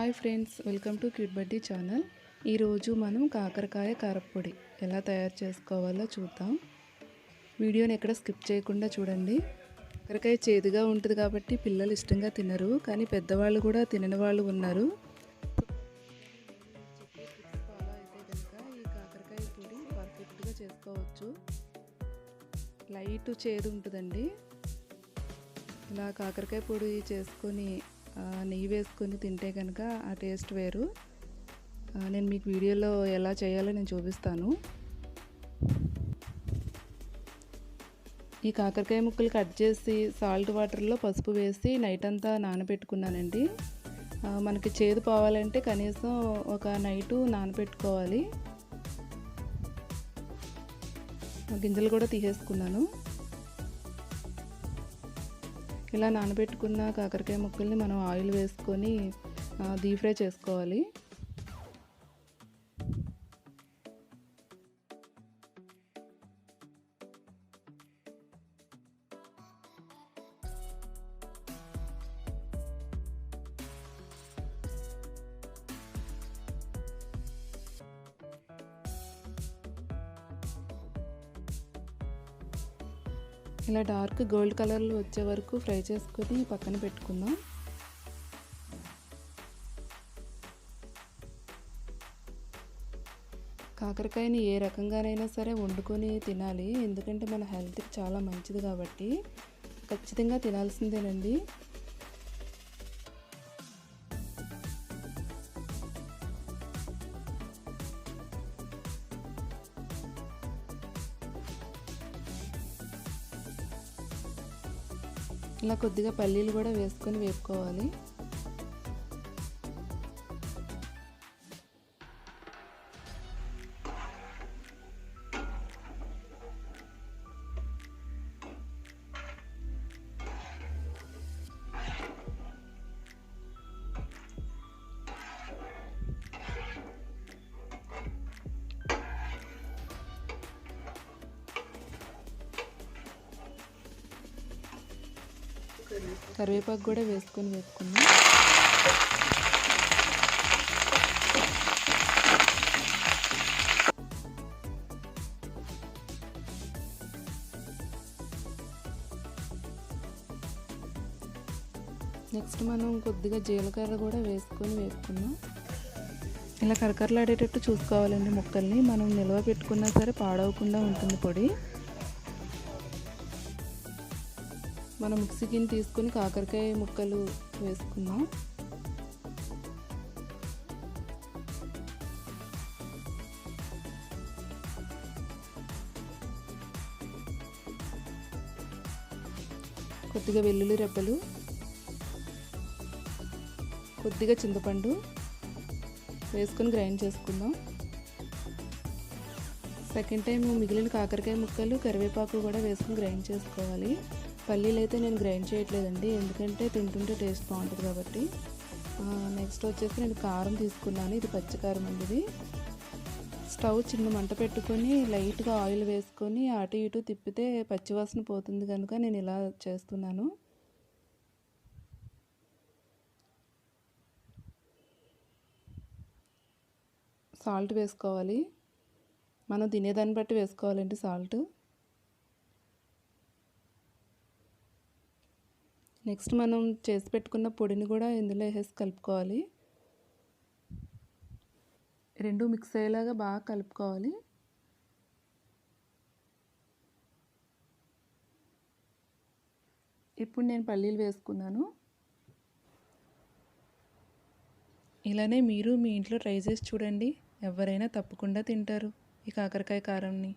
Hi friends, welcome to cute బడ్డీ channel. ఈరోజు మనం కాకరకాయ కారప్పొడి ఎలా తయారు చేసుకోవాలో చూద్దాం. వీడియోని ఎక్కడ స్కిప్ చేయకుండా చూడండి. కాకరకాయ చేదుగా ఉంటుంది కాబట్టి పిల్లలు ఇష్టంగా తినరు, కానీ పెద్దవాళ్ళు కూడా తినని వాళ్ళు ఉన్నారు. ఫాలో అయితే కనుక ఈ కాకరకాయ పొడి పర్ఫెక్ట్గా చేసుకోవచ్చు. లైట్ చేదు ఉంటుందండి. ఇలా కాకరకాయ పొడి చేసుకొని నెయ్యి వేసుకొని తింటే కనుక ఆ టేస్ట్ వేరు. నేను మీకు వీడియోలో ఎలా చేయాలో నేను చూపిస్తాను. ఈ కాకరకాయ ముక్కలు కట్ చేసి సాల్ట్ వాటర్లో పసుపు వేసి నైట్ అంతా నానబెట్టుకున్నానండి. మనకి చేదు పోవాలంటే కనీసం ఒక నైటు నానబెట్టుకోవాలి. గింజలు కూడా తీసేసుకున్నాను. ఇలా నానబెట్టుకున్న కాకరకాయ ముక్కల్ని మనం ఆయిల్ వేసుకొని డీప్ ఫ్రై చేసుకోవాలి. ఇలా డార్క్ గోల్డ్ కలర్లో వచ్చే వరకు ఫ్రై చేసుకొని పక్కన పెట్టుకుందాం. కాకరకాయని ఏ రకంగానైనా సరే వండుకొని తినాలి, ఎందుకంటే మన హెల్త్కి చాలా మంచిది కాబట్టి ఖచ్చితంగా తినాల్సిందేనండి. ఇలా కొద్దిగా పల్లీలు కూడా వేసుకొని వేపుకోవాలి. కరివేపాకు కూడా వేసుకొని వేపుకుందాం. నెక్స్ట్ మనం కొద్దిగా జీలకర్ర కూడా వేసుకొని వేపుకుందాం. ఇలా కరకరలాడేటట్టు చూసుకోవాలండి ముక్కల్ని. మనం నిల్వ పెట్టుకున్నా సరే పాడవకుండా ఉంటుంది పొడి. మనం మిక్సీ గిన్నె తీసుకొని కాకరకాయ ముక్కలు వేసుకుందాం. కొద్దిగా వెల్లుల్లి రెబ్బలు, కొద్దిగా చింతపండు వేసుకొని గ్రైండ్ చేసుకుందాం. సెకండ్ టైం మిగిలిన కాకరకాయ ముక్కలు కరివేపాకు కూడా వేసుకొని గ్రైండ్ చేసుకోవాలి. పల్లీలు అయితే నేను గ్రైండ్ చేయట్లేదండి, ఎందుకంటే తింటుంటే టేస్ట్ బాగుంటుంది కాబట్టి. నెక్స్ట్ వచ్చేసి నేను కారం తీసుకున్నాను. ఇది పచ్చికారం అండి. ఇది స్టవ్ చిన్న మంట పెట్టుకొని లైట్గా ఆయిల్ వేసుకొని అటు ఇటు తిప్పితే పచ్చివాసన పోతుంది కనుక నేను ఇలా చేస్తున్నాను. సాల్ట్ వేసుకోవాలి. మనం తినేదాన్ని బట్టి వేసుకోవాలండి సాల్ట్. నెక్స్ట్ మనం చేసి పెట్టుకున్న పొడిని కూడా ఇందులో వేసి కలుపుకోవాలి. రెండు మిక్స్ అయ్యేలాగా బాగా కలుపుకోవాలి. ఇప్పుడు నేను పల్లీలు వేసుకున్నాను. ఇలానే మీరు మీ ఇంట్లో ట్రై చేసి చూడండి, ఎవరైనా తప్పకుండా తింటారు ఈ కాకరకాయ కారంని.